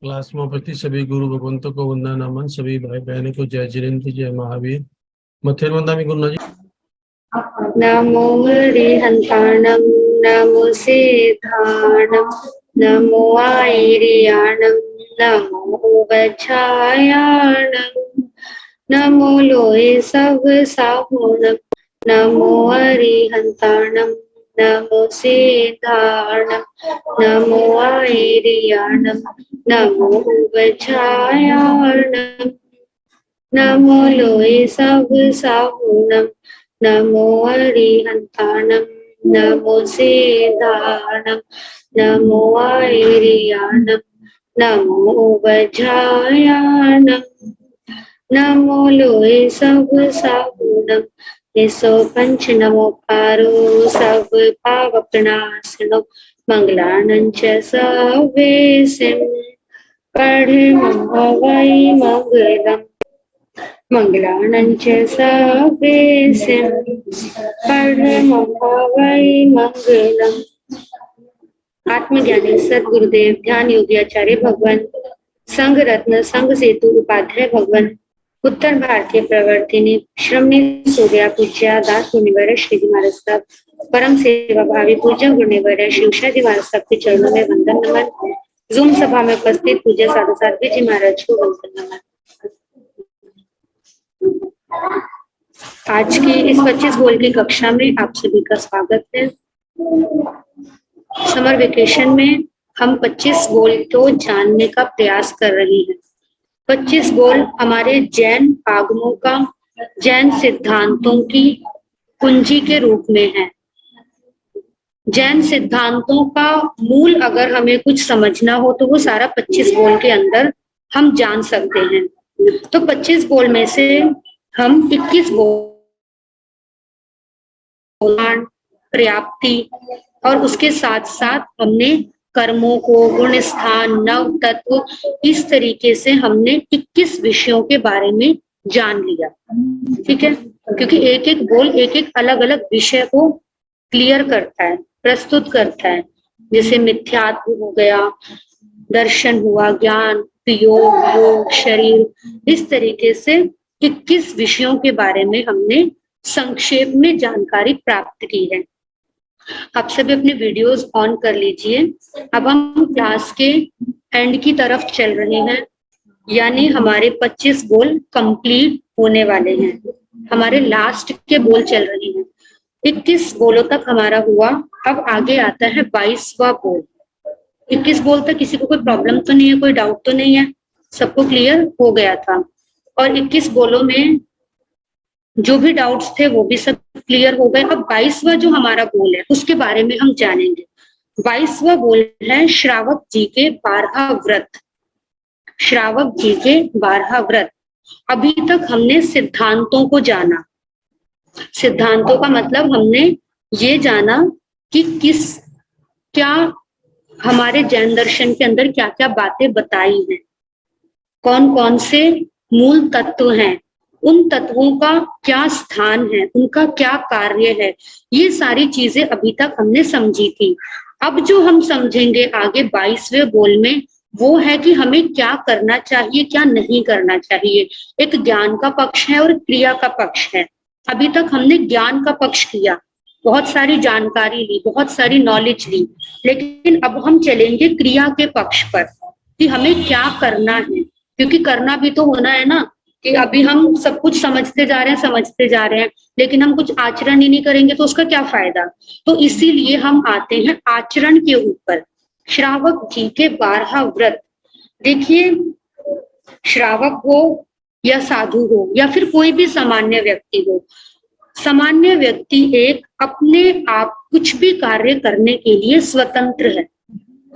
Class में उपस्थित सभी गुरु भगवंतों को वंदना नमन। सभी भाई बहनों को जय जिनेन्द्र, जय महावीर। मथेर वंदामी गुरु जी। नमो हरिहंताणं नमो सिद्धाणं नमो आयर्याणं नमो वज्रायाणं नमो लोहे सब साहुणं नमो हरिहंताणं नमो सिद्धाणं नमो आयर्याणं नमो वज्रायाणं नमो लोहे सब साहुणं नमो हरिहंताणं नमो सिद्धाणं नमो आयर्याणं नमो वज्रायाणं नमो लोहे सब साहुणं येसो पंच नमो पारो सब पावकनाशनो मंगलानं च सवेसिं वै मंगलम् मंगलानं च सवेसिं वै मंगलम्। आत्मज्ञानी सद्गुरुदेव ध्यान योगी आचार्य भगवान संघ रत्न संघ सेतु उपाध्याय भगवान उत्तर भारतीय प्रवर्तिनी श्रमणी सूर्या पूज्या दास मुनिवर श्री महाराज साहब परम सेवा भावी पूज्य गुरुनिवर शिवशादी महाराज साहब के चरणों में वंदन नमन। जूम सभा में उपस्थित पूज्य साधु साध्वी जी महाराज को वंदन नमन। आज की इस 25 गोल की कक्षा में आप सभी का स्वागत है। समर वेकेशन में हम 25 गोल को जानने का प्रयास कर रहे हैं। 25 गोल हमारे जैन आगमों का, जैन सिद्धांतों की कुंजी के रूप में है। जैन सिद्धांतों का मूल अगर हमें कुछ समझना हो तो वो सारा 25 गोल के अंदर हम जान सकते हैं। तो 25 गोल में से हम 21 गोल पर्याप्ति और उसके साथ साथ हमने कर्मों को, गुण स्थान, नव तत्व, इस तरीके से हमने 21 विषयों के बारे में जान लिया। ठीक है, क्योंकि एक एक गोल एक एक अलग अलग विषय को क्लियर करता है, प्रस्तुत करता है। जैसे मिथ्यात्व हो गया, दर्शन हुआ, ज्ञान, योग, योग, शरीर, इस तरीके से 21 विषयों के बारे में हमने संक्षेप में जानकारी प्राप्त की है। आप सभी अपने वीडियोस ऑन कर लीजिए। अब हम क्लास के एंड की तरफ चल रहे हैं, यानी हमारे 25 गोल कंप्लीट होने वाले हैं। हमारे लास्ट के गोल चल रहे हैं। 21 गोलों तक हमारा हुआ। अब आगे आता है 22वां गोल। 21 गोल तक किसी को कोई प्रॉब्लम तो नहीं है, कोई डाउट तो नहीं है, सबको क्लियर हो गया था। और 21 गोलों में जो भी डाउट्स थे वो भी सब क्लियर हो गए। अब 22वां जो हमारा गोल है उसके बारे में हम जानेंगे। 22वां गोल है श्रावक जी के 12 व्रत। श्रावक जी के 12 व्रत। अभी तक हमने सिद्धांतों को जाना। सिद्धांतों का मतलब हमने ये जाना कि क्या हमारे जैन दर्शन के अंदर क्या क्या बातें बताई हैं, कौन कौन से मूल तत्व हैं, उन तत्वों का क्या स्थान है, उनका क्या कार्य है, ये सारी चीजें अभी तक हमने समझी थी। अब जो हम समझेंगे आगे 22वें गोल में, वो है कि हमें क्या करना चाहिए, क्या नहीं करना चाहिए। एक ज्ञान का पक्ष है और क्रिया का पक्ष है। अभी तक हमने ज्ञान का पक्ष किया, बहुत सारी जानकारी ली, बहुत सारी नॉलेज ली, लेकिन अब हम चलेंगे क्रिया के पक्ष पर कि हमें क्या करना है। क्योंकि करना भी तो होना है ना, कि अभी हम सब कुछ समझते जा रहे हैं, लेकिन हम कुछ आचरण ही नहीं करेंगे तो उसका क्या फायदा। तो इसीलिए हम आते हैं आचरण के ऊपर। श्रावक जी के 12 व्रत। देखिए, श्रावक हो या साधु हो या फिर कोई भी सामान्य व्यक्ति हो, सामान्य व्यक्ति एक अपने आप कुछ भी कार्य करने के लिए स्वतंत्र है।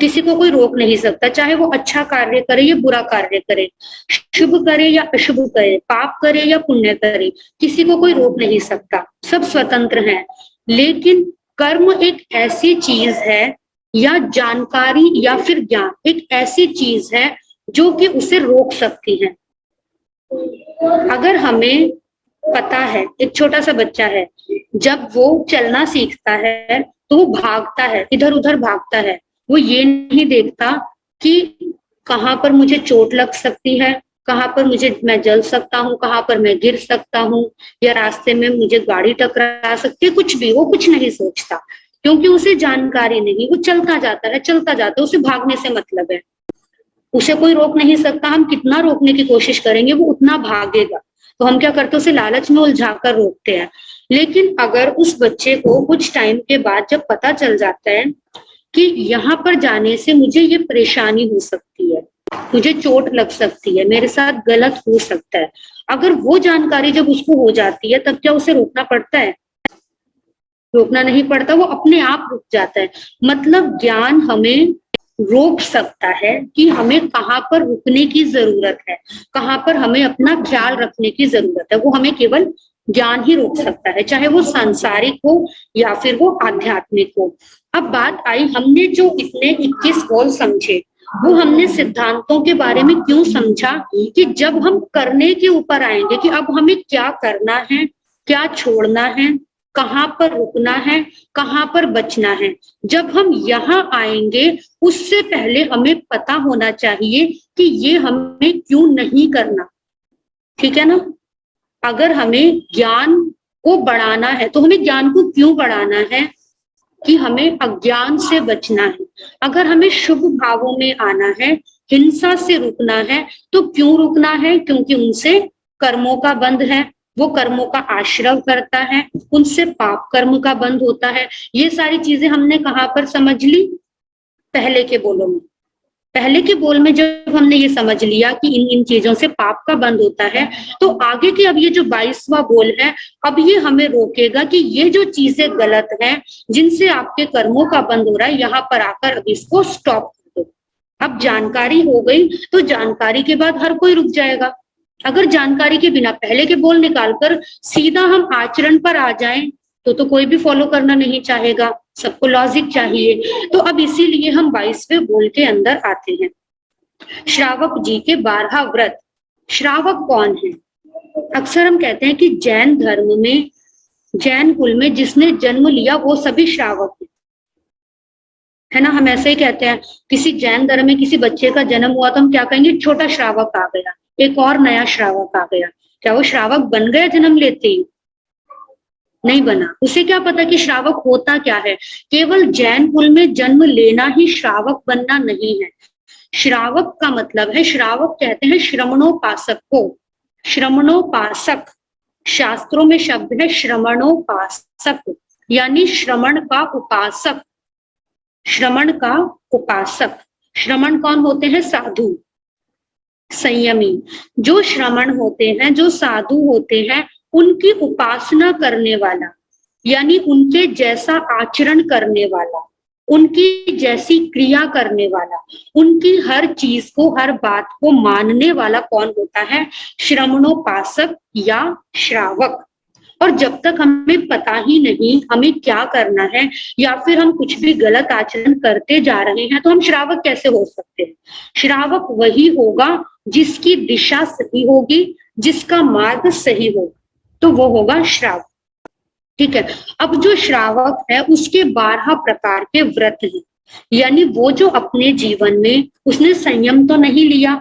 किसी को कोई रोक नहीं सकता, चाहे वो अच्छा कार्य करे या बुरा कार्य करे, शुभ करे या अशुभ करे, पाप करे या पुण्य करे, किसी को कोई रोक नहीं सकता, सब स्वतंत्र हैं। लेकिन कर्म एक ऐसी चीज है, या जानकारी या फिर ज्ञान एक ऐसी चीज है जो कि उसे रोक सकती है। अगर हमें पता है, एक छोटा सा बच्चा है, जब वो चलना सीखता है तो वो भागता है, इधर उधर भागता है, वो ये नहीं देखता कि कहाँ पर मुझे चोट लग सकती है, कहाँ पर मैं जल सकता हूँ, कहाँ पर मैं गिर सकता हूँ, या रास्ते में मुझे गाड़ी टकरा सकती है, कुछ भी, वो कुछ नहीं सोचता, क्योंकि उसे जानकारी नहीं, वो चलता जाता है, उसे भागने से मतलब है, उसे कोई रोक नहीं सकता, हम कितना रोकने की कोशिश करेंगे वो उतना भागेगा। तो हम क्या करते हैं, उसे लालच में उलझाकर रोकते हैं। लेकिन अगर उस बच्चे को कुछ टाइम के बाद जब पता चल जाता है कि यहाँ पर जाने से मुझे ये परेशानी हो सकती है, मुझे चोट लग सकती है, मेरे साथ गलत हो सकता है, अगर वो जानकारी जब उसको हो जाती है, तब क्या उसे रोकना पड़ता है? रोकना नहीं पड़ता, वो अपने आप रुक जाता है। मतलब ज्ञान हमें रोक सकता है कि हमें कहाँ पर रुकने की जरूरत है, कहाँ पर हमें अपना ख्याल रखने की जरूरत है, वो हमें केवल ज्ञान ही रोक सकता है, चाहे वो सांसारिक हो या फिर वो आध्यात्मिक हो। अब बात आई, हमने जो इतने 21 गोल समझे, वो हमने सिद्धांतों के बारे में क्यों समझा कि जब हम करने के ऊपर आएंगे कि अब हमें क्या करना है, क्या छोड़ना है, कहाँ पर रुकना है, कहाँ पर बचना है, जब हम यहाँ आएंगे उससे पहले हमें पता होना चाहिए कि ये हमें क्यों नहीं करना। ठीक है ना? अगर हमें ज्ञान को बढ़ाना है तो हमें ज्ञान को क्यों बढ़ाना है? कि हमें अज्ञान से बचना है। अगर हमें शुभ भावों में आना है, हिंसा से रुकना है, तो क्यों रुकना है? क्योंकि उनसे कर्मों का बंध है, वो कर्मों का आश्रय करता है, उनसे पाप कर्म का बंध होता है। ये सारी चीजें हमने कहाँ पर समझ ली? पहले के बोलों में। पहले के बोल में जब हमने ये समझ लिया कि इन इन चीजों से पाप का बंध होता है, तो आगे के अब ये जो 22वां बोल है, अब ये हमें रोकेगा कि ये जो चीजें गलत हैं, जिनसे आपके कर्मों का बंध हो रहा है, यहाँ पर आकर अब इसको स्टॉप कर दो। अब जानकारी हो गई, तो जानकारी के बाद हर कोई रुक जाएगा। अगर जानकारी के बिना पहले के बोल निकालकर सीधा हम आचरण पर आ जाएं, तो कोई भी फॉलो करना नहीं चाहेगा, सबको लॉजिक चाहिए। तो अब इसीलिए हम 22वें बोल के अंदर आते हैं, श्रावक जी के 12 व्रत। श्रावक कौन है? अक्सर हम कहते हैं कि जैन धर्म में, जैन कुल में जिसने जन्म लिया वो सभी श्रावक है ना? हम ऐसे ही कहते हैं, किसी जैन धर्म में किसी बच्चे का जन्म हुआ तो हम क्या कहेंगे? छोटा श्रावक आ गया, एक और नया श्रावक आ गया। क्या वो श्रावक बन गया जन्म लेते ही? नहीं बना। उसे क्या पता कि श्रावक होता क्या है? केवल जैन कुल में जन्म लेना ही श्रावक बनना नहीं है। श्रावक का मतलब है, श्रावक कहते हैं श्रमणोपासक को। श्रमणोपासक, शास्त्रों में शब्द है श्रमणोपासक, यानी श्रमण का उपासक। श्रमण का उपासक। श्रमण कौन होते हैं? साधु, संयमी। जो श्रमण होते हैं, जो साधु होते हैं, उनकी उपासना करने वाला, यानी उनके जैसा आचरण करने वाला, उनकी जैसी क्रिया करने वाला, उनकी हर चीज को, हर बात को मानने वाला कौन होता है? श्रमणोपासक या श्रावक। और जब तक हमें पता ही नहीं हमें क्या करना है, या फिर हम कुछ भी गलत आचरण करते जा रहे हैं, तो हम श्रावक कैसे हो सकते हैं? श्रावक वही होगा जिसकी दिशा सही होगी, जिसका मार्ग सही होगा, तो वो होगा श्रावक। ठीक है। अब जो श्रावक है उसके 12 प्रकार के व्रत हैं, यानी वो जो अपने जीवन में उसने संयम तो नहीं लिया,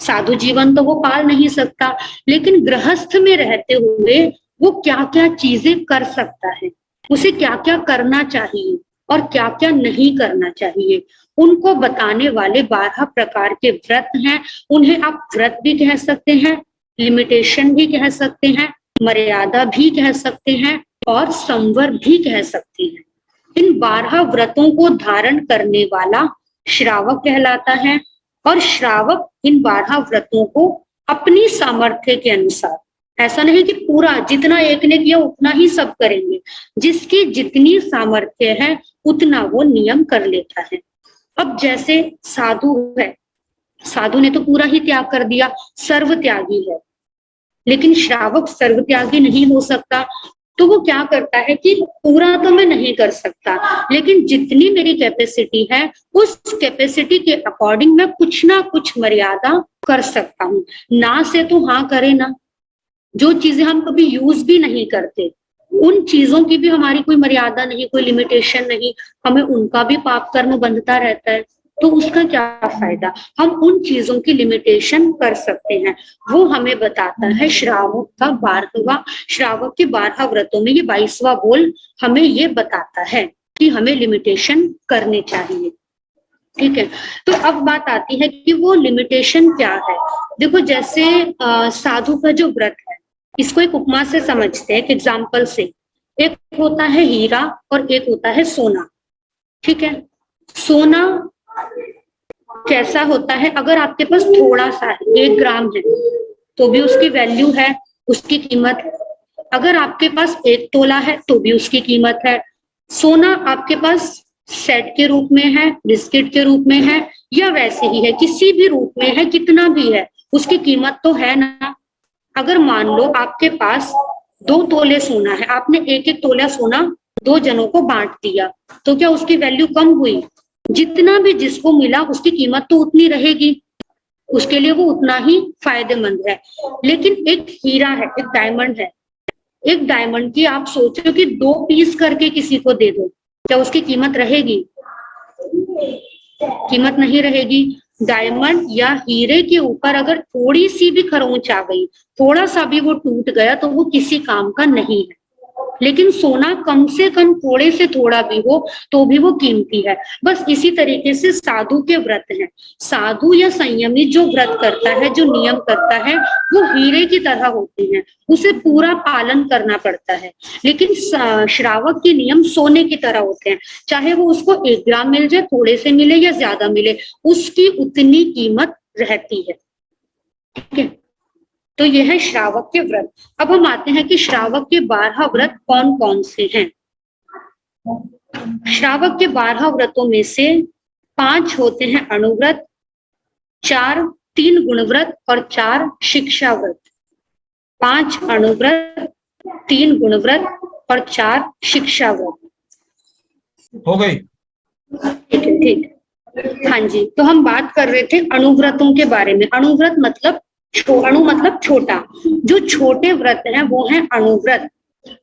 साधु जीवन तो वो पाल नहीं सकता, लेकिन गृहस्थ में रहते हुए वो क्या क्या चीजें कर सकता है, उसे क्या क्या करना चाहिए और क्या क्या नहीं करना चाहिए, उनको बताने वाले 12 प्रकार के व्रत हैं। उन्हें आप व्रत भी कह सकते हैं, लिमिटेशन भी कह सकते हैं, मर्यादा भी कह सकते हैं और संवर भी कह सकते हैं। इन 12 व्रतों को धारण करने वाला श्रावक कहलाता है, और श्रावक इन 12 व्रतों को अपनी सामर्थ्य के अनुसार, ऐसा नहीं कि पूरा जितना एक ने किया उतना ही सब करेंगे, जिसकी जितनी सामर्थ्य है उतना वो नियम कर लेता है। अब जैसे साधु है, साधु ने तो पूरा ही त्याग कर दिया, सर्व त्यागी है, लेकिन श्रावक सर्व त्यागी नहीं हो सकता। तो वो क्या करता है कि पूरा तो मैं नहीं कर सकता, लेकिन जितनी मेरी कैपेसिटी है उस कैपेसिटी के अकॉर्डिंग मैं कुछ ना कुछ मर्यादा कर सकता हूँ। ना से तो हाँ करे ना, जो चीजें हम कभी यूज भी नहीं करते उन चीजों की भी हमारी कोई मर्यादा नहीं, कोई लिमिटेशन नहीं, हमें उनका भी पाप कर्म बंधता रहता है। तो उसका क्या फायदा। हम उन चीजों की लिमिटेशन कर सकते हैं, वो हमें बताता है श्रावक का 12वां, श्रावक के 12 व्रतों में ये 22वां बोल हमें ये बताता है कि हमें लिमिटेशन करनी चाहिए। ठीक है, तो अब बात आती है कि वो लिमिटेशन क्या है। देखो जैसे साधु का जो व्रत है, इसको एक उपमा से समझते हैं, एक एग्जाम्पल से। एक होता है हीरा और एक होता है सोना। ठीक है, सोना कैसा होता है, अगर आपके पास थोड़ा सा है, 1 ग्राम है, तो भी उसकी वैल्यू है, उसकी कीमत। अगर आपके पास 1 तोला है तो भी उसकी कीमत है। सोना आपके पास सेट के रूप में है, बिस्किट के रूप में है, या वैसे ही है, किसी भी रूप में है, कितना भी है, उसकी कीमत तो है ना। अगर मान लो आपके पास 2 तोले सोना है, आपने 1-1 तोला सोना 2 जनों को बांट दिया, तो क्या उसकी वैल्यू कम हुई। जितना भी जिसको मिला उसकी कीमत तो उतनी रहेगी, उसके लिए वो उतना ही फायदेमंद है। लेकिन एक हीरा है, एक डायमंड है, एक डायमंड की आप सोचो कि 2 पीस करके किसी को दे दो, क्या उसकी कीमत रहेगी। कीमत नहीं रहेगी। डायमंड या हीरे के ऊपर अगर थोड़ी सी भी खरोंच आ गई, थोड़ा सा भी वो टूट गया, तो वो किसी काम का नहीं है। लेकिन सोना कम से कम थोड़े से थोड़ा भी हो तो भी वो कीमती है। बस इसी तरीके से साधु के व्रत हैं। साधु या संयमी जो व्रत करता है, जो नियम करता है, वो हीरे की तरह होते हैं, उसे पूरा पालन करना पड़ता है। लेकिन श्रावक के नियम सोने की तरह होते हैं, चाहे वो उसको 1 ग्राम मिल जाए, थोड़े से मिले या ज्यादा मिले, उसकी उतनी कीमत रहती है। ठीक है, तो यह है श्रावक के व्रत। अब हम आते हैं कि श्रावक के 12 व्रत कौन कौन से हैं। श्रावक के 12 व्रतों में से 5 होते हैं अणुव्रत, 3 गुणव्रत और 4 शिक्षा व्रत। 5 अणुव्रत, 3 गुणव्रत और 4 शिक्षा व्रत। हो गई। ठीक है, ठीक। हाँ जी, तो हम बात कर रहे थे अणुव्रतों के बारे में। अणुव्रत मतलब अणु मतलब छोटा, जो छोटे व्रत हैं वो हैं अणुव्रत।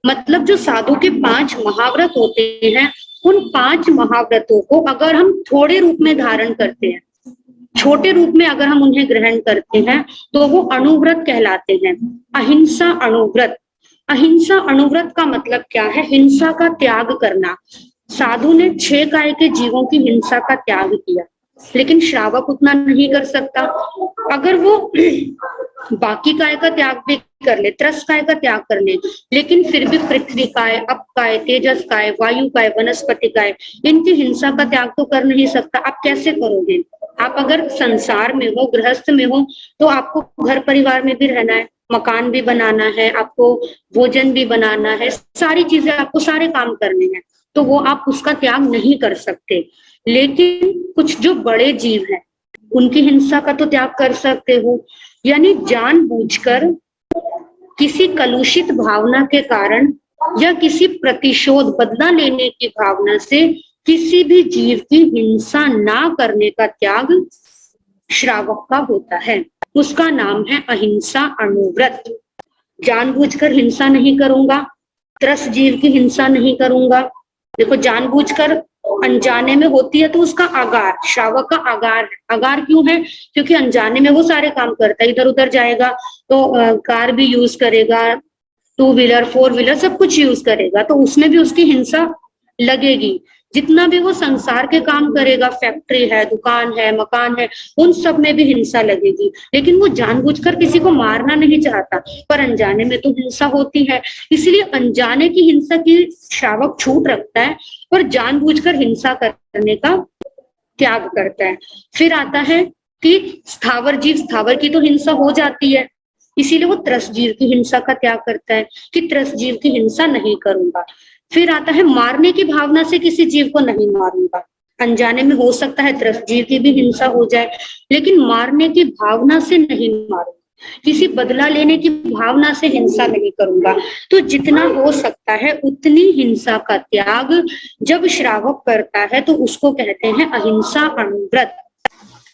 मतलब जो साधु के 5 महाव्रत होते हैं, उन 5 महाव्रतों को अगर हम थोड़े रूप में धारण करते हैं, छोटे रूप में अगर हम उन्हें ग्रहण करते हैं, तो वो अणुव्रत कहलाते हैं। अहिंसा अणुव्रत। अहिंसा अणुव्रत का मतलब क्या है, हिंसा का त्याग करना। साधु ने 6 काय के जीवों की हिंसा का त्याग किया, लेकिन श्रावक उतना नहीं कर सकता। अगर वो बाकी काय का त्याग भी कर ले, त्रस काय का त्याग कर ले, लेकिन फिर भी पृथ्वी काय, अप काय, तेजस काय, वायु काय, वनस्पति काय, इनकी हिंसा का त्याग तो कर नहीं सकता। आप कैसे करोगे। आप अगर संसार में हो, गृहस्थ में हो, तो आपको घर परिवार में भी रहना है, मकान भी बनाना है, आपको भोजन भी बनाना है, सारी चीजें आपको, सारे काम करने हैं, तो वो आप उसका त्याग नहीं कर सकते। लेकिन कुछ जो बड़े जीव हैं, उनकी हिंसा का तो त्याग कर सकते हो। यानी जानबूझकर किसी कलुषित भावना के कारण या किसी प्रतिशोध, बदला लेने की भावना से किसी भी जीव की हिंसा ना करने का त्याग श्रावक का होता है। उसका नाम है अहिंसा अणुव्रत। जानबूझकर हिंसा नहीं करूंगा, त्रस जीव की हिंसा नहीं करूंगा। देखो जानबूझकर अनजाने में होती है तो उसका आगार, श्रावक का आगार है। आगार क्यों है, क्योंकि अनजाने में वो सारे काम करता है, इधर उधर जाएगा तो कार भी यूज करेगा, 2 व्हीलर 4 व्हीलर सब कुछ यूज करेगा, तो उसमें भी उसकी हिंसा लगेगी। जितना भी वो संसार के काम करेगा, फैक्ट्री है, दुकान है, मकान है, उन सब में भी हिंसा लगेगी। लेकिन वो जानबूझकर किसी को मारना नहीं चाहता, पर अनजाने में तो हिंसा होती है। इसलिए अनजाने की हिंसा की श्रावक छूट रखता है, पर जानबूझकर हिंसा करने का त्याग करता है। फिर आता है कि स्थावर जीव, स्थावर की तो हिंसा हो जाती है, इसीलिए वो त्रस जीव की हिंसा का त्याग करता है कि त्रस जीव की हिंसा नहीं करूंगा। फिर आता है मारने की भावना से किसी जीव को नहीं मारूंगा। अनजाने में हो सकता है त्रस जीव की भी हिंसा हो जाए, लेकिन मारने की भावना से नहीं मारूंगा, किसी बदला लेने की भावना से हिंसा नहीं करूंगा। तो जितना हो सकता है उतनी हिंसा का त्याग जब श्रावक करता है तो उसको कहते हैं अहिंसा अणुव्रत।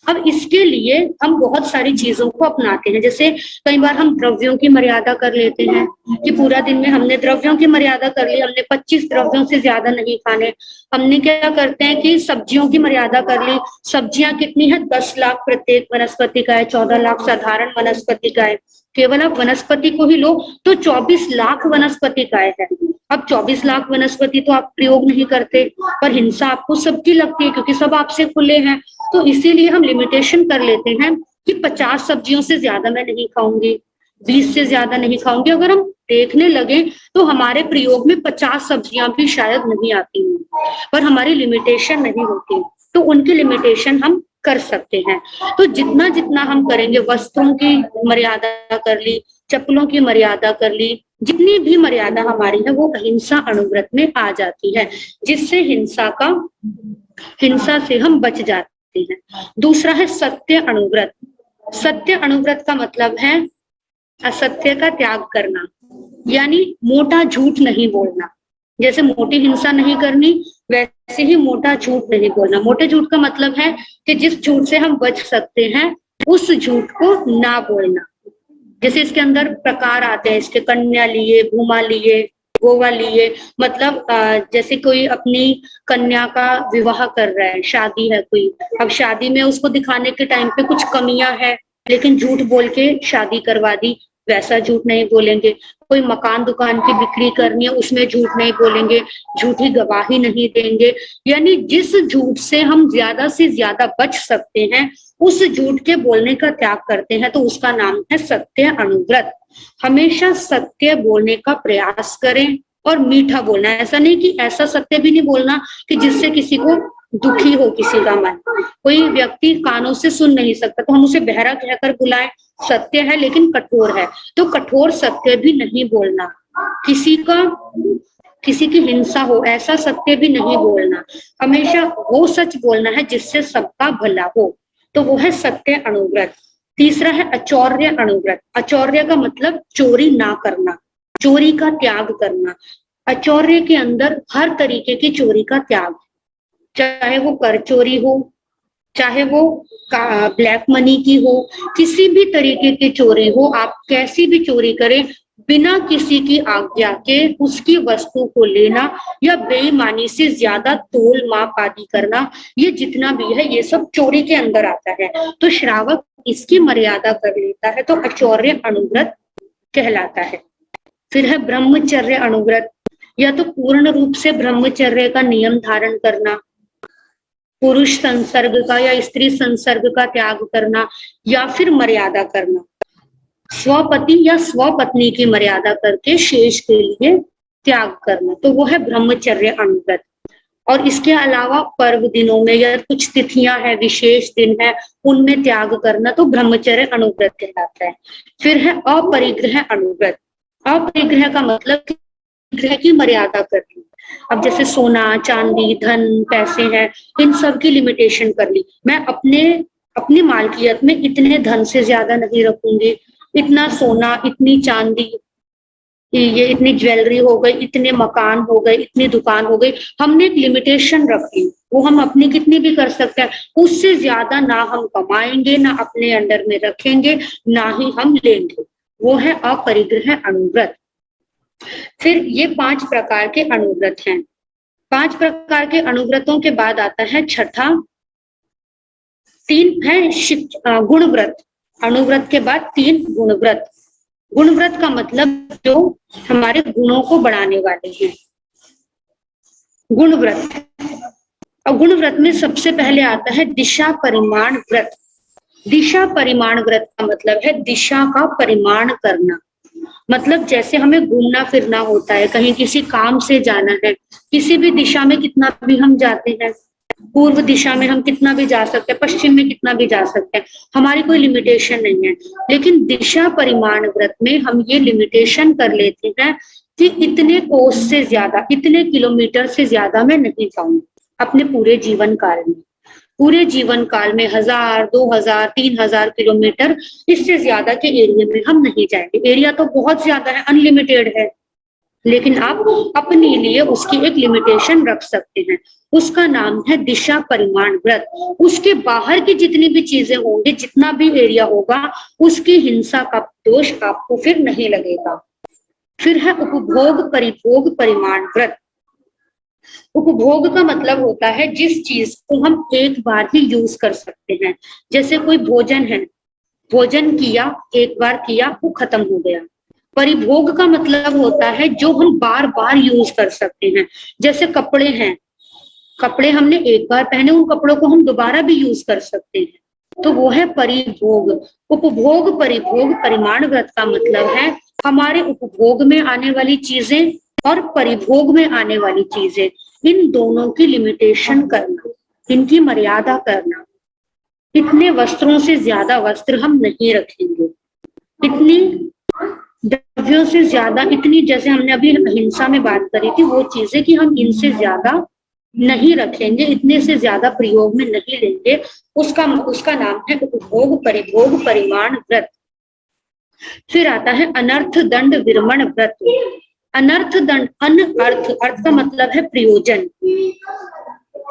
अब इसके लिए हम बहुत सारी चीजों को अपनाते हैं, जैसे कई बार हम द्रव्यों की मर्यादा कर लेते हैं कि पूरा दिन में हमने द्रव्यों की मर्यादा कर ली, हमने 25 द्रव्यों से ज्यादा नहीं खाने। हमने क्या करते हैं कि सब्जियों की मर्यादा कर ली। सब्जियां कितनी है? 10 लाख प्रत्येक वनस्पति का है, 14 लाख साधारण वनस्पति का है। केवल आप वनस्पति को ही लो तो 24 लाख वनस्पति का है। अब 24 लाख वनस्पति तो आप प्रयोग नहीं करते, पर हिंसा आपको सबकी लगती है क्योंकि सब आपसे खुले हैं। तो इसीलिए हम लिमिटेशन कर लेते हैं कि 50 सब्जियों से ज्यादा मैं नहीं खाऊंगी, 20 से ज्यादा नहीं खाऊंगी। अगर हम देखने लगे तो हमारे प्रयोग में 50 सब्जियां भी शायद नहीं आती हैं, पर हमारी लिमिटेशन नहीं होती, तो उनकी लिमिटेशन हम कर सकते हैं। तो जितना जितना हम करेंगे, वस्त्रों की मर्यादा कर ली, चप्पलों की मर्यादा कर ली, जितनी भी मर्यादा हमारी है वो अहिंसा अणुव्रत में आ जाती है, जिससे हिंसा से हम बच जाते हैं। दूसरा है सत्य अणुव्रत। सत्य अणुव्रत का मतलब है असत्य का त्याग करना, यानी मोटा झूठ नहीं बोलना। जैसे मोटी हिंसा नहीं करनी, वैसे ही मोटा झूठ नहीं बोलना। मोटे झूठ का मतलब है कि जिस झूठ से हम बच सकते हैं उस झूठ को ना बोलना। जैसे इसके अंदर प्रकार आते हैं इसके, कन्या लिए, भूमा लिए, गोवा लिए। मतलब जैसे कोई अपनी कन्या का विवाह कर रहा है, शादी है कोई, अब शादी में उसको दिखाने के टाइम पे कुछ कमियां है लेकिन झूठ बोल के शादी करवा दी, वैसा झूठ नहीं बोलेंगे। कोई मकान दुकान की बिक्री करनी है, उसमें झूठ नहीं बोलेंगे, झूठी गवाही नहीं देंगे। यानी जिस झूठ से हम ज्यादा से ज्यादा बच सकते हैं उस झूठ के बोलने का त्याग करते हैं, तो उसका नाम है सत्य अणुव्रत। हमेशा सत्य बोलने का प्रयास करें और मीठा बोलना है। ऐसा नहीं कि ऐसा सत्य भी नहीं बोलना कि जिससे किसी को दुखी हो किसी का मन। कोई व्यक्ति कानों से सुन नहीं सकता तो हम उसे बहरा कहकर बुलाएं, सत्य है लेकिन कठोर है, तो कठोर सत्य भी नहीं बोलना। किसी की हिंसा हो ऐसा सत्य भी नहीं बोलना। हमेशा वो सच बोलना है जिससे सबका भला हो, तो वो है सत्य अणुव्रत। तीसरा है अचौर्य अणुव्रत। अचौर्य का मतलब चोरी ना करना, चोरी का त्याग करना। अचौर्य के अंदर हर तरीके की चोरी का त्याग, चाहे वो कर चोरी हो, चाहे वो ब्लैक मनी की हो, किसी भी तरीके की चोरी हो, आप कैसी भी चोरी करें, बिना किसी की आज्ञा के उसकी वस्तु को लेना या बेईमानी से ज्यादा तोल माप आदि करना, ये जितना भी है ये सब चोरी के अंदर आता है। तो श्रावक इसकी मर्यादा कर लेता है तो अचौर्य अणुव्रत कहलाता है। फिर है ब्रह्मचर्य अणुव्रत, या तो पूर्ण रूप से ब्रह्मचर्य का नियम धारण करना, पुरुष संसर्ग का या स्त्री संसर्ग का त्याग करना, या फिर मर्यादा करना, स्वपति या स्वपत्नी की मर्यादा करके शेष के लिए त्याग करना, तो वो है ब्रह्मचर्य अणुव्रत। और इसके अलावा पर्व दिनों में या कुछ तिथियां हैं, विशेष दिन है, उनमें त्याग करना तो ब्रह्मचर्य अणुव्रत कहलाता है। फिर है अपरिग्रह अणुव्रत। अपरिग्रह का मतलब ग्रह की मर्यादा करनी। अब जैसे सोना, चांदी, धन, पैसे हैं, इन सब की लिमिटेशन कर ली। मैं अपनी मालकियत में इतने धन से ज्यादा नहीं रखूंगी, इतना सोना, इतनी चांदी, ये इतनी ज्वेलरी हो गई, इतने मकान हो गए, इतनी दुकान हो गई। हमने एक लिमिटेशन रखी, वो हम अपनी कितनी भी कर सकते हैं, उससे ज्यादा ना हम कमाएंगे, ना अपने अंडर में रखेंगे, ना ही हम लेंगे। वो है अपरिग्रह अणुव्रत। फिर ये 5 प्रकार के अणुव्रत हैं। 5 प्रकार के अणुव्रतों के बाद आता है छठा, 3 है गुणव्रत। अणुव्रत के बाद 3 गुणव्रत। गुणव्रत का मतलब जो हमारे गुणों को बढ़ाने वाले हैं, गुणव्रत। और गुणव्रत में सबसे पहले आता है दिशा परिमाण व्रत। दिशा परिमाण व्रत का मतलब है दिशा का परिमाण करना। मतलब जैसे हमें घूमना फिरना होता है, कहीं किसी काम से जाना है, किसी भी दिशा में कितना भी हम जाते हैं, पूर्व दिशा में हम कितना भी जा सकते हैं, पश्चिम में कितना भी जा सकते हैं, हमारी कोई लिमिटेशन नहीं है। लेकिन दिशा परिमाण व्रत में हम ये लिमिटेशन कर लेते हैं कि इतने कोस से ज्यादा, इतने किलोमीटर से ज्यादा मैं नहीं जाऊंगी अपने पूरे जीवन काल में। पूरे जीवन काल में 1000, 2000, 3000 किलोमीटर, इससे ज्यादा के एरिया में हम नहीं जाएंगे। एरिया तो बहुत ज्यादा है, अनलिमिटेड है, लेकिन आप अपने लिए उसकी एक लिमिटेशन रख सकते हैं, उसका नाम है दिशा परिमाण व्रत। उसके बाहर की जितनी भी चीजें होंगी, जितना भी एरिया होगा, उसकी हिंसा का दोष आपको फिर नहीं लगेगा। फिर है उपभोग परिभोग परिमाण व्रत। उपभोग का मतलब होता है जिस चीज को हम एक बार ही यूज कर सकते हैं। जैसे कोई भोजन है, भोजन किया, एक बार किया, वो खत्म हो गया। परिभोग का मतलब होता है जो हम बार बार यूज कर सकते हैं। जैसे कपड़े हैं, कपड़े हमने एक बार पहने, उन कपड़ों को हम दोबारा भी यूज कर सकते हैं, तो वो है परिभोग। उपभोग परिभोग परिमाण व्रत का मतलब है हमारे उपभोग में आने वाली चीजें और परिभोग में आने वाली चीजें, इन दोनों की लिमिटेशन करना, इनकी मर्यादा करना। इतने वस्त्रों से ज्यादा वस्त्र हम नहीं रखेंगे, इतनी द्रव्यों से ज्यादा, इतनी, जैसे हमने अभी हिंसा में बात करी थी, वो चीजें कि हम इनसे ज्यादा नहीं रखेंगे, इतने से ज्यादा प्रयोग में नहीं लेंगे। उसका नाम है उपभोग परिभोग परिमाण व्रत। फिर आता है अनर्थ दंड विरमण व्रत। अनर्थ दंड, अर्थ का मतलब है प्रयोजन,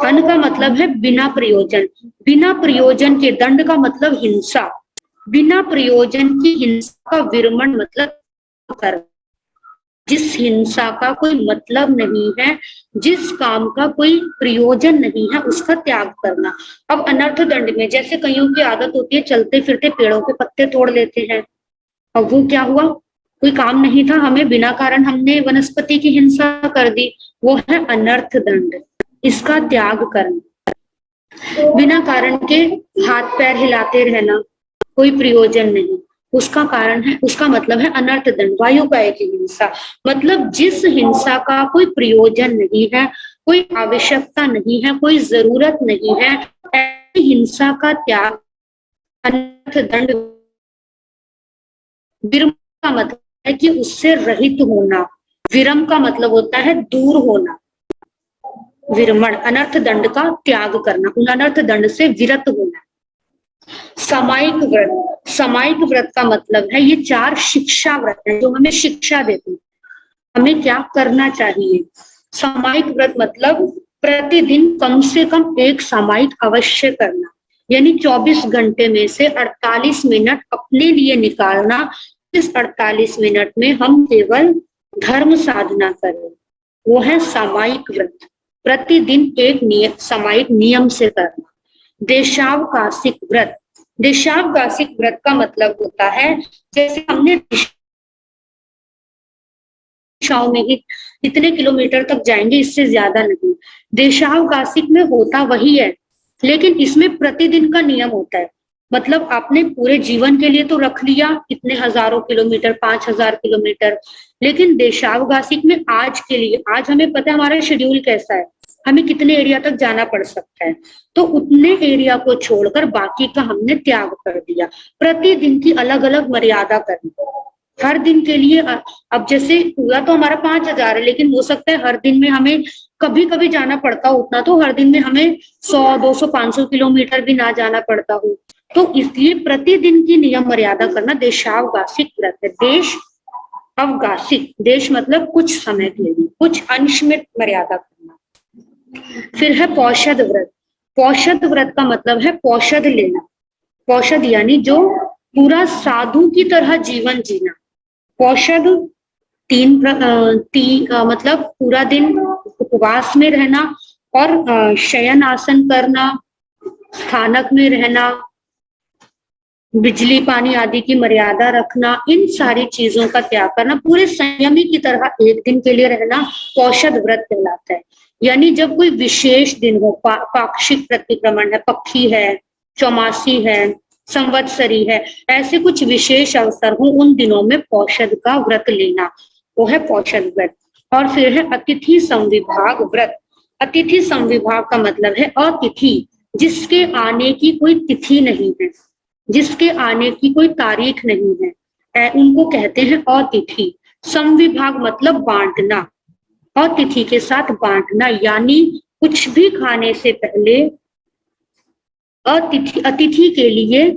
अन का मतलब है बिना प्रयोजन, बिना प्रयोजन के, दंड का मतलब हिंसा, बिना प्रयोजन की हिंसा का विरमण मतलब कर, जिस हिंसा का कोई मतलब नहीं है, जिस काम का कोई प्रयोजन नहीं है, उसका त्याग करना। अब अनर्थ दंड में जैसे कईयों की आदत होती है चलते फिरते पेड़ों के पत्ते तोड़ लेते हैं, अब वो क्या हुआ, कोई काम नहीं था, हमें बिना कारण हमने वनस्पति की हिंसा कर दी, वो है अनर्थ दंड, इसका त्याग करना। बिना कारण के हाथ पैर हिलाते रहना, कोई प्रयोजन नहीं, उसका कारण है, उसका मतलब है अनर्थ दंड। वायुकाय की हिंसा मतलब जिस हिंसा का कोई प्रयोजन नहीं है, कोई आवश्यकता नहीं है, कोई जरूरत नहीं है, ऐसी हिंसा का त्याग अनर्थ दंड। विरम का मतलब है कि उससे रहित होना, विरम का मतलब होता है दूर होना, विरमण अनर्थ दंड का त्याग करना, उन अनर्थ दंड से विरत होना। सामायिक व्रत, सामायिक व्रत का मतलब है ये 4 शिक्षा व्रत है जो हमें शिक्षा देते हैं, हमें क्या करना चाहिए। सामायिक व्रत मतलब प्रतिदिन कम से कम एक सामायिक अवश्य करना, यानी 24 घंटे में से 48 मिनट अपने लिए निकालना। इस 48 मिनट में हम केवल धर्म साधना करें, वो है सामायिक व्रत, प्रतिदिन एक सामायिक नियम से करना। देशावकाशिक व्रत, देशावकाशिक व्रत का मतलब होता है जैसे हमने दिशाओं में ही इतने किलोमीटर तक जाएंगे, इससे ज्यादा नहीं। देशावकाशिक में होता वही है, लेकिन इसमें प्रतिदिन का नियम होता है। मतलब आपने पूरे जीवन के लिए तो रख लिया इतने हजारों किलोमीटर, 5000 किलोमीटर, लेकिन देशावकाशिक में आज के लिए, आज हमें पता है हमारा शेड्यूल कैसा है, हमें कितने एरिया तक जाना पड़ सकता है, तो उतने एरिया को छोड़कर बाकी का हमने त्याग कर दिया। प्रतिदिन की अलग अलग मर्यादा करनी, हर दिन के लिए। अब जैसे पूरा तो हमारा 5000 है, लेकिन हो सकता है हर दिन में हमें कभी कभी जाना पड़ता हो उतना, तो हर दिन में हमें 100, 200, 500 किलोमीटर भी ना जाना पड़ता हो, तो इसलिए प्रतिदिन की नियम मर्यादा करना देशावकाशिक व्रत है। देश अवकाशिक, देश मतलब कुछ समय के लिए, कुछ अंश में मर्यादा करना। फिर है पौषध व्रत। पौषध व्रत का मतलब है पौषध लेना, पौषध यानी जो पूरा साधु की तरह जीवन जीना। पौषध मतलब पूरा दिन उपवास में रहना और शयन आसन करना, स्थानक में रहना, बिजली पानी आदि की मर्यादा रखना, इन सारी चीजों का त्याग करना, पूरे संयमी की तरह एक दिन के लिए रहना पौषध व्रत कहलाता है। यानी जब कोई विशेष दिन हो, पाक्षिक प्रतिक्रमण है, पक्षी है, चौमासी है, संवत्सरी है, ऐसे कुछ विशेष अवसर हो, उन दिनों में पौषध का व्रत लेना, वो है पौषध व्रत। और फिर है अतिथि संविभाग व्रत। अतिथि संविभाग का मतलब है अतिथि, जिसके आने की कोई तिथि नहीं है, जिसके आने की कोई तारीख नहीं है, उनको कहते हैं अतिथि। संविभाग मतलब बांटना, अतिथि के साथ बांटना, यानी कुछ भी खाने से पहले अतिथि के लिए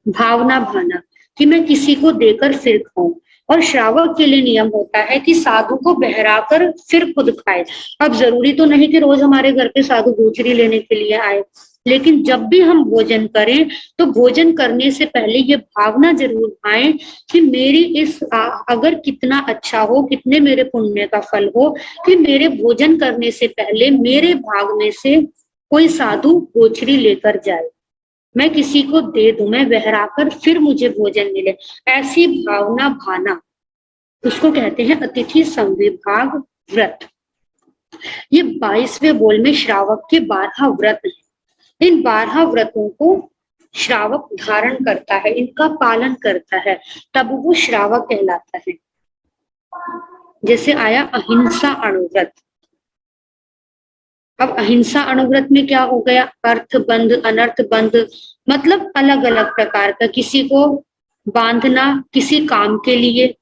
भावना भाना कि मैं किसी को देकर फिर खाऊं, और श्रावक के लिए नियम होता है कि साधु को बहराकर फिर खुद खाए। अब जरूरी तो नहीं कि रोज हमारे घर पे साधु भोजरी लेने के लिए आए, लेकिन जब भी हम भोजन करें तो भोजन करने से पहले ये भावना जरूर आए कि मेरी अगर कितना अच्छा हो, कितने मेरे पुण्य का फल हो कि मेरे भोजन करने से पहले मेरे भाग में से कोई साधु भोजरी लेकर जाए, मैं किसी को दे दूं, मैं बहराकर फिर मुझे भोजन मिले। ऐसी भावना भाना, उसको कहते हैं अतिथि संविभाग व्रत। ये 22वें बोल में श्रावक के 12 व्रत हैं। इन 12 व्रतों को श्रावक धारण करता है, इनका पालन करता है, तब वो श्रावक कहलाता है। जैसे आया अहिंसा अणुव्रत। अब अहिंसा अणुव्रत में क्या हो गया? अर्थ बंध, अनर्थ बंध, मतलब अलग अलग प्रकार का, किसी को बांधना किसी काम के लिए,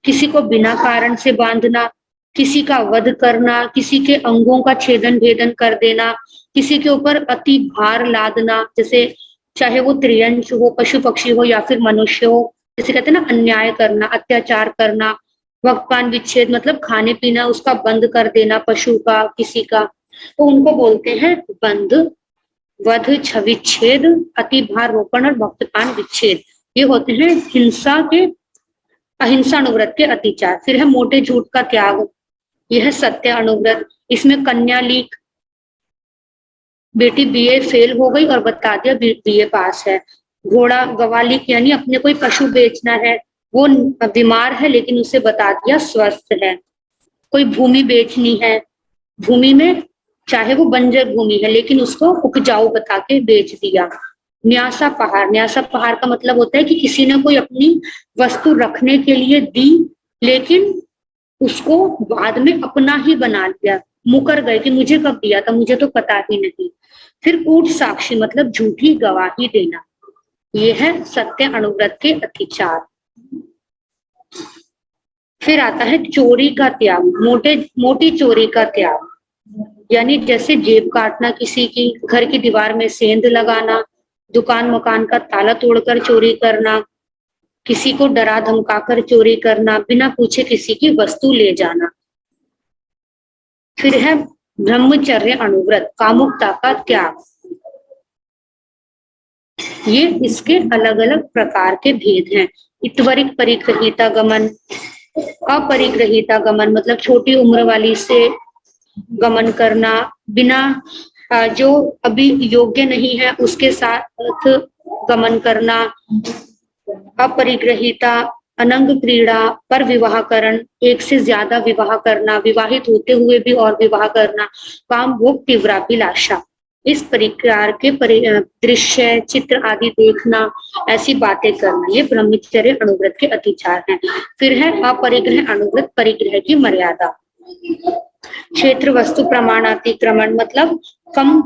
किसी को बिना कारण से बांधना, किसी का वध करना, किसी के अंगों का छेदन भेदन कर देना, किसी के ऊपर अति भार लादना, जैसे चाहे वो त्रियंश हो, पशु पक्षी हो या फिर मनुष्य हो, जैसे कहते हैं ना अन्याय करना, अत्याचार करना, वक्पान विच्छेद मतलब खाने पीना उसका बंद कर देना, पशु का किसी का, तो उनको बोलते हैं बंध, वध, छविच्छेद, अति भार रोपण और भक्तपान विच्छेद। ये होते हैं हिंसा के अहिंसा अनुव्रत के अतिचार। फिर है मोटे झूठ का त्याग, यह है सत्य अनुव्रत। इसमें कन्या लीक, बेटी बीए फेल हो गई और बता दिया बीए पास है। घोड़ा गवालिक यानी अपने कोई पशु बेचना है, वो बीमार है लेकिन उसे बता दिया स्वस्थ है। कोई भूमि बेचनी है, भूमि में चाहे वो बंजर भूमि है लेकिन उसको उपजाऊ बता के बेच दिया। न्यासा पहाड़, न्यासा पहाड़ का मतलब होता है कि किसी ने कोई अपनी वस्तु रखने के लिए दी लेकिन उसको बाद में अपना ही बना लिया, मुकर गए कि मुझे कब दिया था, मुझे तो पता ही नहीं। फिर कूट साक्षी मतलब झूठी गवाही देना, ये है सत्य अनुव्रत के अतिचार। फिर आता है चोरी का त्याग, मोटी चोरी का त्याग, यानी जैसे जेब काटना किसी की, घर की दीवार में सेंध लगाना, दुकान मकान का ताला तोड़कर चोरी करना, किसी को डरा धमकाकर चोरी करना, बिना पूछे किसी की वस्तु ले जाना। फिर है ब्रह्मचर्य अनुव्रत, कामुकता का त्याग। ये इसके अलग अलग प्रकार के भेद हैं। इत्वरिक परिग्रहिता गमन, अपरिग्रहिता गमन मतलब छोटी उम्र वाली से गमन करना, बिना जो अभी योग्य नहीं है उसके साथ गमन करना। अपरिग्रहिता अनंग क्रीड़ा, पर विवाहकरण, एक से ज्यादा विवाह करना, विवाहित होते हुए भी और विवाह करना, काम भोग तीव्राभिलाषा, इस प्रकार के दृश्य चित्र आदि देखना, ऐसी बातें करना, ये ब्रह्मचर्य अनुव्रत के अतिचार हैं। फिर है अपरिग्रह अनुव्रत, परिग्रह की मर्यादा। क्षेत्र वस्तु प्रमाण अतिक्रमण मतलब कम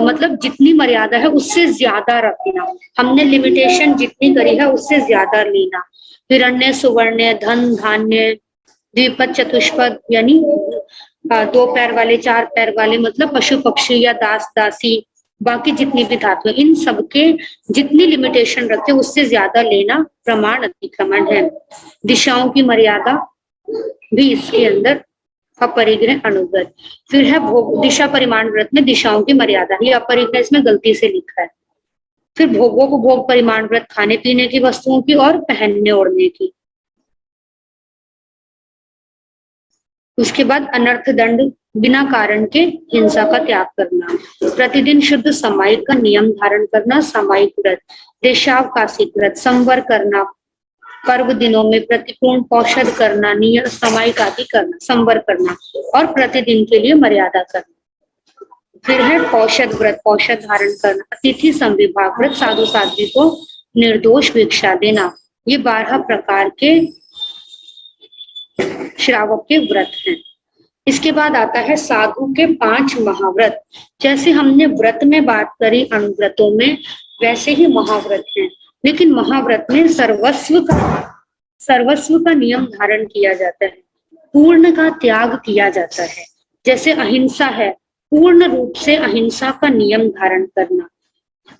मतलब जितनी मर्यादा है उससे ज्यादा रखना, हमने लिमिटेशन जितनी करी है उससे ज्यादा लेना। हिरण्य सुवर्ण, धन धान्य, द्विपद चतुष्पद यानी 2 पैर वाले 4 पैर वाले मतलब पशु पक्षी या दास दासी, बाकी जितनी भी धातु, इन सबके जितनी लिमिटेशन रखते उससे ज्यादा लेना प्रमाण अतिक्रमण है। दिशाओं की मर्यादा भी इसके अंदर अपरिग्रह अनुव्रत। फिर है भोग, दिशा परिमाण व्रत में दिशाओं की मर्यादा, ये अपरिग्रह इसमें गलती से लिखा है। फिर भोगों को भोग परिमाण व्रत, खाने पीने की वस्तुओं की और पहनने ओढ़ने की। उसके बाद अनर्थ दंड, बिना कारण के हिंसा का त्याग करना। प्रतिदिन शुद्ध सामायिक का नियम धारण करना, सामायिक व्रत। देशावकाशिक व्रत, संवर करना, पर्व दिनों में प्रतिपूर्ण औषध करना, नियम सामायिक आदि करना, संवर करना और प्रतिदिन के लिए मर्यादा करना। फिर है औषध व्रत, औषध धारण करना। अतिथि संविभाग व्रत, साधु साध्वी को निर्दोष भिक्षा देना। ये 12 प्रकार के श्रावक के व्रत हैं। इसके बाद आता है साधु के 5 महाव्रत। जैसे हमने व्रत में बात करी अनुव्रतों में, वैसे ही महाव्रत हैं, लेकिन महाव्रत में सर्वस्व का नियम धारण किया जाता है, पूर्ण का त्याग किया जाता है। जैसे अहिंसा है, पूर्ण रूप से अहिंसा का नियम धारण करना,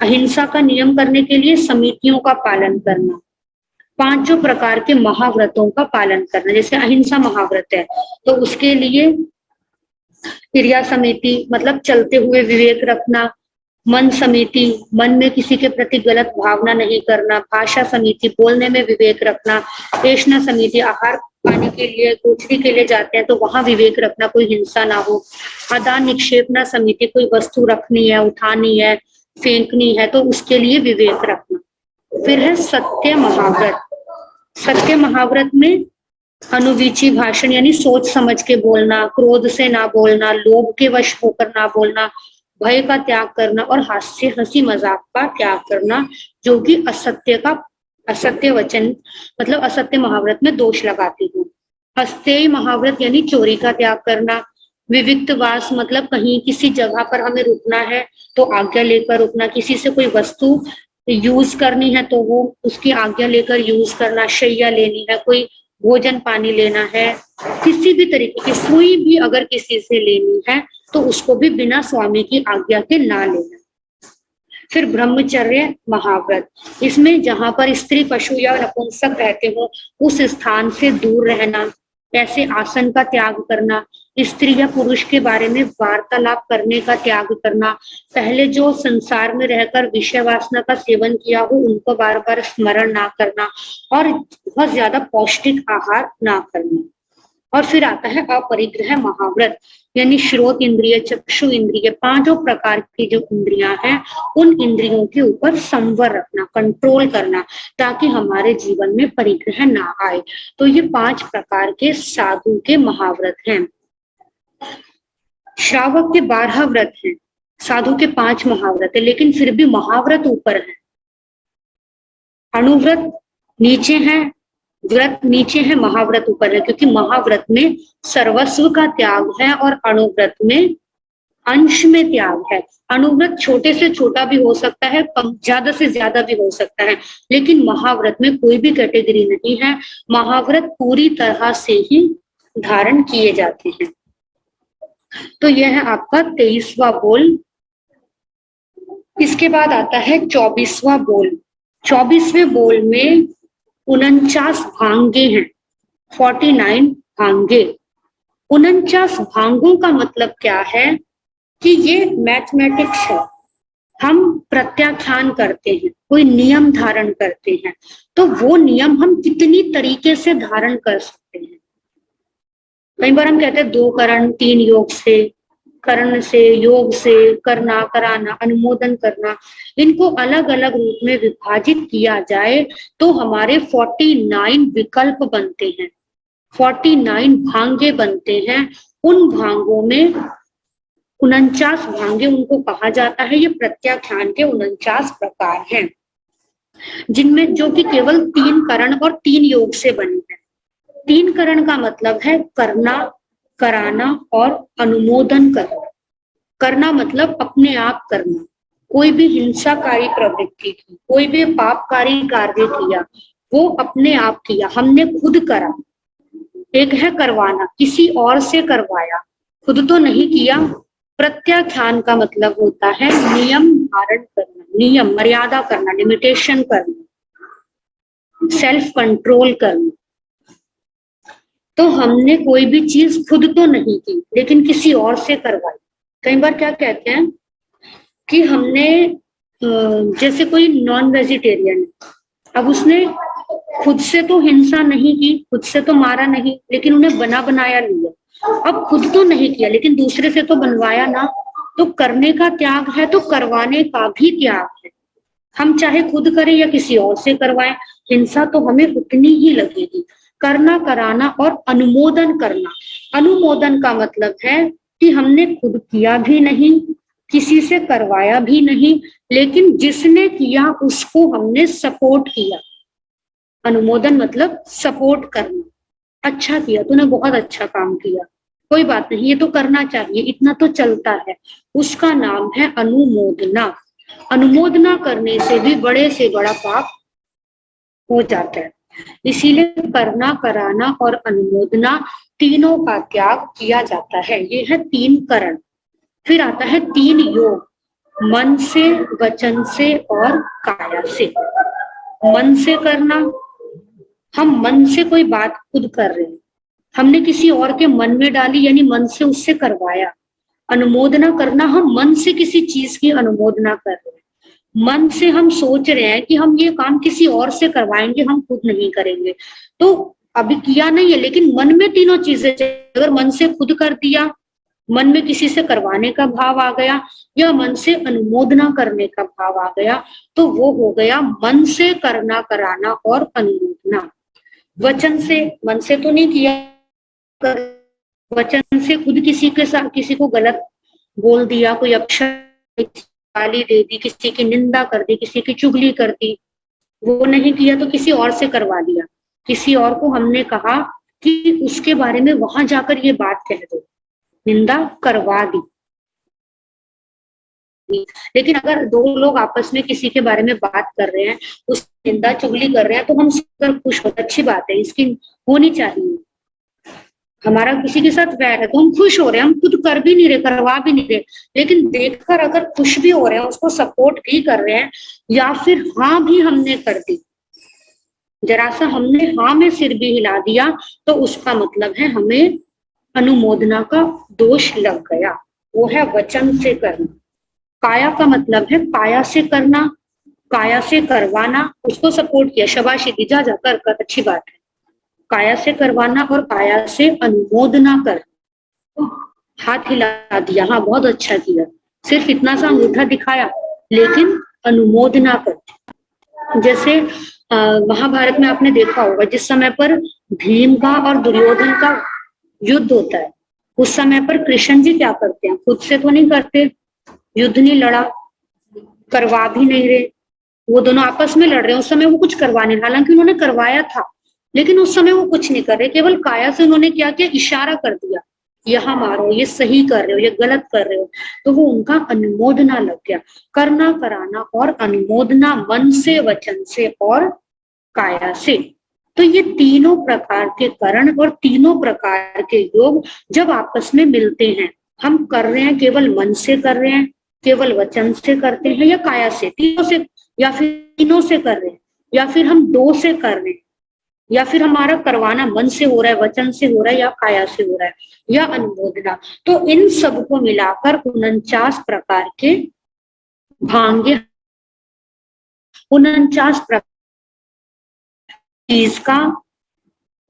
अहिंसा का नियम करने के लिए समितियों का पालन करना, 5 जो प्रकार के महाव्रतों का पालन करना, जैसे अहिंसा महाव्रत है तो उसके लिए क्रिया समिति मतलब चलते हुए विवेक रखना, मन समिति मन में किसी के प्रति गलत भावना नहीं करना, भाषा समिति बोलने में विवेक रखना, पेशना समिति आहार पाने के लिए कोठरी के लिए जाते हैं तो वहां विवेक रखना, कोई हिंसा ना हो। आदान निक्षेपना समिति कोई वस्तु रखनी है, उठानी है, फेंकनी है तो उसके लिए विवेक रखना। फिर है सत्य महाव्रत। सत्य महाव्रत में अनुवीची भाषण यानी सोच समझ के बोलना, क्रोध से ना बोलना, लोभ के वश होकर ना बोलना, भय का त्याग करना और हास्य हंसी मजाक का त्याग करना, जो कि असत्य वचन मतलब असत्य महाव्रत में दोष लगाती हूँ। अस्तेय महाव्रत यानी चोरी का त्याग करना। विविक्तवास मतलब कहीं किसी जगह पर हमें रुकना है तो आज्ञा लेकर रुकना, किसी से कोई वस्तु यूज करनी है तो वो उसकी आज्ञा लेकर यूज करना, शैया लेनी है, कोई भोजन पानी लेना है, किसी भी तरीके की सुई भी अगर किसी से लेनी है तो उसको भी बिना स्वामी की आज्ञा के ना लेना। फिर ब्रह्मचर्य महाव्रत, इसमें जहां पर स्त्री पशु या नपुंसक रहते हो उस स्थान से दूर रहना, ऐसे आसन का त्याग करना, स्त्री या पुरुष के बारे में वार्तालाप करने का त्याग करना, पहले जो संसार में रहकर विषय वासना का सेवन किया हो उनको बार बार स्मरण ना करना और बहुत ज्यादा पौष्टिक आहार ना करना। और फिर आता है अपरिग्रह महाव्रत यानी श्रोत इंद्रिय, चक्षु इंद्रिय, 5 प्रकार की जो इंद्रियां हैं उन इंद्रियों के ऊपर संवर रखना, कंट्रोल करना, ताकि हमारे जीवन में परिग्रह ना आए। तो ये 5 प्रकार के साधु के महाव्रत हैं। श्रावक के 12 व्रत हैं, साधु के 5 महाव्रत है, लेकिन फिर भी महाव्रत ऊपर है, अणुव्रत नीचे है, व्रत नीचे है, महाव्रत ऊपर है, क्योंकि महाव्रत में सर्वस्व का त्याग है और अणुव्रत में अंश में त्याग है। अणुव्रत छोटे से छोटा भी हो सकता है, कम ज्यादा से ज्यादा भी हो सकता है, लेकिन महाव्रत में कोई भी कैटेगरी नहीं है, महाव्रत पूरी तरह से ही धारण किए जाते हैं। तो यह है आपका 23वां बोल। इसके बाद आता है 24वां बोल। 24वें बोल में 49 भांगे हैं, 49 भांगे। 49 भांगों का मतलब क्या है कि ये मैथमेटिक्स है, हम प्रत्याख्यान करते हैं, कोई नियम धारण करते हैं, तो वो नियम हम कितनी तरीके से धारण कर सकते हैं। कई बार हम कहते हैं 2 करण 3 योग से, करण से, योग से, करना, कराना, अनुमोदन करना, इनको अलग अलग रूप में विभाजित किया जाए तो हमारे 49 विकल्प बनते हैं, 49 भांगे बनते हैं। उन भांगों में 49 भांगे उनको कहा जाता है। ये प्रत्याख्यान के 49 प्रकार हैं, जिनमें जो कि केवल 3 करण और 3 योग से बने हैं। 3 करण का मतलब है करना, कराना और अनुमोदन करना। करना मतलब अपने आप करना, कोई भी हिंसाकारी प्रवृत्ति की, कोई भी पापकारी कार्य किया वो अपने आप किया, हमने खुद करा। एक है करवाना, किसी और से करवाया, खुद तो नहीं किया। प्रत्याख्यान का मतलब होता है नियम धारण करना, नियम मर्यादा करना, लिमिटेशन करना, सेल्फ कंट्रोल करना। तो हमने कोई भी चीज खुद तो नहीं की लेकिन किसी और से करवाई। कई बार क्या कहते हैं कि हमने जैसे कोई नॉन वेजिटेरियन, अब उसने खुद से तो हिंसा नहीं की, खुद से तो मारा नहीं, लेकिन उन्हें बना बनाया लिया। अब खुद तो नहीं किया लेकिन दूसरे से तो बनवाया ना, तो करने का त्याग है तो करवाने का भी त्याग है। हम चाहे खुद करें या किसी और से करवाएं, हिंसा तो हमें उतनी ही लगेगी। करना, कराना और अनुमोदन करना। अनुमोदन का मतलब है कि हमने खुद किया भी नहीं, किसी से करवाया भी नहीं, लेकिन जिसने किया उसको हमने सपोर्ट किया। अनुमोदन मतलब सपोर्ट करना, अच्छा किया, तूने बहुत अच्छा काम किया, कोई बात नहीं, ये तो करना चाहिए, इतना तो चलता है, उसका नाम है अनुमोदना। अनुमोदना करने से भी बड़े से बड़ा पाप हो जाता है। इसीलिए करना, कराना और अनुमोदना तीनों का त्याग किया जाता है। ये है 3 करण। फिर आता है 3 योग, मन से, वचन से और काया से। मन से करना, हम मन से कोई बात खुद कर रहे हैं, हमने किसी और के मन में डाली, यानी मन से उससे करवाया। अनुमोदना करना, हम मन से किसी चीज की अनुमोदना कर रहे हैं, मन से हम सोच रहे हैं कि हम ये काम किसी और से करवाएंगे, हम खुद नहीं करेंगे। तो अभी किया नहीं है, लेकिन मन में तीनों चीजें, अगर मन से खुद कर दिया, मन में किसी से करवाने का भाव आ गया, या मन से अनुमोदना करने का भाव आ गया, तो वो हो गया मन से करना, कराना और अनुमोदना। वचन से, मन से तो नहीं किया, वचन से खुद किसी के साथ किसी को गलत बोल दिया, कोई अपशब्द, गाली दे दी, किसी की निंदा कर दी, किसी की चुगली कर दी, वो नहीं किया तो किसी और से करवा दिया। किसी और को हमने कहा कि उसके बारे में वहां जाकर ये बात कह दो, निंदा करवा दी। लेकिन अगर दो लोग आपस में किसी के बारे में बात कर रहे हैं, उस निंदा चुगली कर रहे हैं, तो हम सुनकर खुश होते, अच्छी बात है, इसकी होनी चाहिए। हमारा किसी के साथ वैर है तो हम खुश हो रहे हैं, हम खुद कर भी नहीं रहे, करवा भी नहीं रहे, लेकिन देखकर अगर खुश भी हो रहे हैं, उसको सपोर्ट भी कर रहे हैं, या फिर हाँ भी हमने कर दी, जरा सा हमने हाँ में सिर भी हिला दिया, तो उसका मतलब है हमें अनुमोदना का दोष लग गया। वो है वचन से करना। काया का मतलब है काया से करना, काया से करवाना, उसको सपोर्ट किया, शाबाशी दी, जा कर, अच्छी बात है। काया से करवाना और काया से अनुमोदना कर, तो हाथ हिला दिया, हाँ बहुत अच्छा किया, सिर्फ इतना सा अंगूठा दिखाया, लेकिन अनुमोदना कर। जैसे महाभारत में आपने देखा होगा, जिस समय पर भीम का और दुर्योधन का युद्ध होता है, उस समय पर कृष्ण जी क्या करते हैं, खुद से तो नहीं करते, युद्ध नहीं लड़ा, करवा भी नहीं रहे, वो दोनों आपस में लड़ रहे हैं, उस समय वो कुछ करवा नहीं, हालांकि उन्होंने करवाया था, लेकिन उस समय वो कुछ नहीं कर रहे, केवल काया से उन्होंने क्या किया, इशारा कर दिया, यहाँ मारो, ये सही कर रहे हो, ये गलत कर रहे हो, तो वो उनका अनुमोदना लग गया। करना, कराना और अनुमोदना, मन से, वचन से और काया से। तो ये तीनों प्रकार के करण और तीनों प्रकार के योग जब आपस में मिलते हैं, हम कर रहे हैं, केवल मन से कर रहे हैं, केवल वचन से करते हैं, या काया से, तीनों से, या फिर तीनों से कर रहे हैं, या फिर हम दो से कर रहे हैं, या फिर हमारा करवाना मन से हो रहा है, वचन से हो रहा है, या काया से हो रहा है, या अनुमोदना, तो इन सबको मिलाकर 49 प्रकार के भांगे, 49 प्रकार चीज का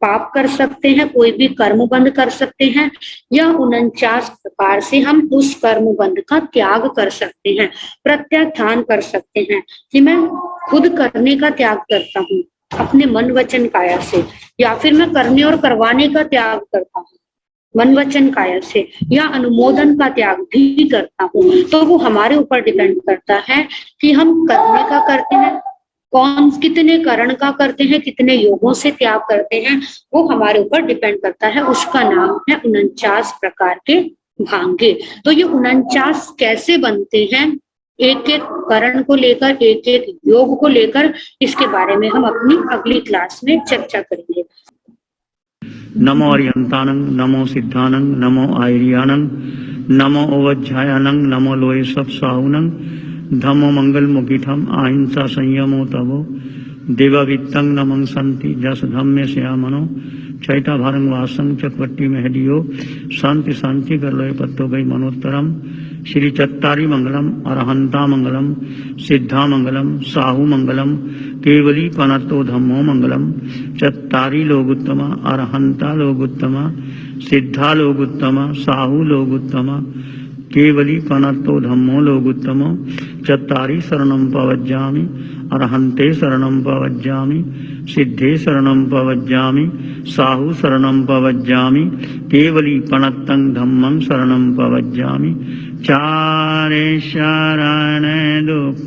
पाप कर सकते हैं, कोई भी कर्म बंद कर सकते हैं, या 49 प्रकार से हम उस कर्म बंद का त्याग कर सकते हैं, प्रत्याख्यान कर सकते हैं, कि मैं खुद करने का त्याग करता हूँ अपने मन वचन काया से, या फिर मैं करने और करवाने का त्याग करता हूँ मन वचन काया से, या अनुमोदन का त्याग भी करता हूँ। तो वो हमारे ऊपर डिपेंड करता है कि हम करने का करते हैं, कौन कितने करण का करते हैं, कितने योगों से त्याग करते हैं, वो हमारे ऊपर डिपेंड करता है। उसका नाम है 49 प्रकार के भांगे। तो ये 49 कैसे बनते हैं, एक एक करण को लेकर, एक एक योग को लेकर, इसके बारे में हम अपनी अगली क्लास में चर्चा करेंगे। नमो अरिहंतानंग, नमो सिद्धानंग, नमो आयरियानंग, नमो ओवज्झायानंग, नमो लोये सब साहुनंग, धम्मो मंगल मुखिठम अहिंसा संयमो तवो देवावित्तंग नमं संति जस धम्मे श्यामनो चैता भारंग वासंग चकवट्टी महडियो शांति शांति कर लोय पत्तो गई मनोत्तरम श्री चत्तारी मंगलम अरहंता मंगलम सिद्धा मंगलम साहू मंगलम केवली पनतो धम्मो मंगलम चत्तारी लोगुत्तमा अरहंता लोगुत्तमा सिद्धा लोगुत्तमा साहू लोगुत्तमा केवली पनतो धम्मो लोगुत्तमो चत्तारी शरणं पवज्जामि अरहंते शरणं पवज्जामि सिद्धे शरणं पवज्जामि साहू शरणं पवज्जामि केवली पनत्तं धम्मं शरणं पवज्जामि चारे शरण दुख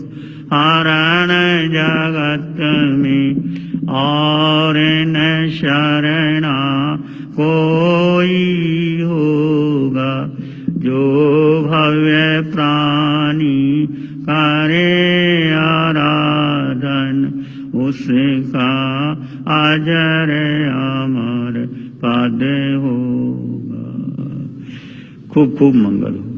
हरण जगत में और न शरणा कोई होगा जो भव्य प्राणी करे आराधन उसका अजर अमर पद होगा। खूब खूब मंगल हो।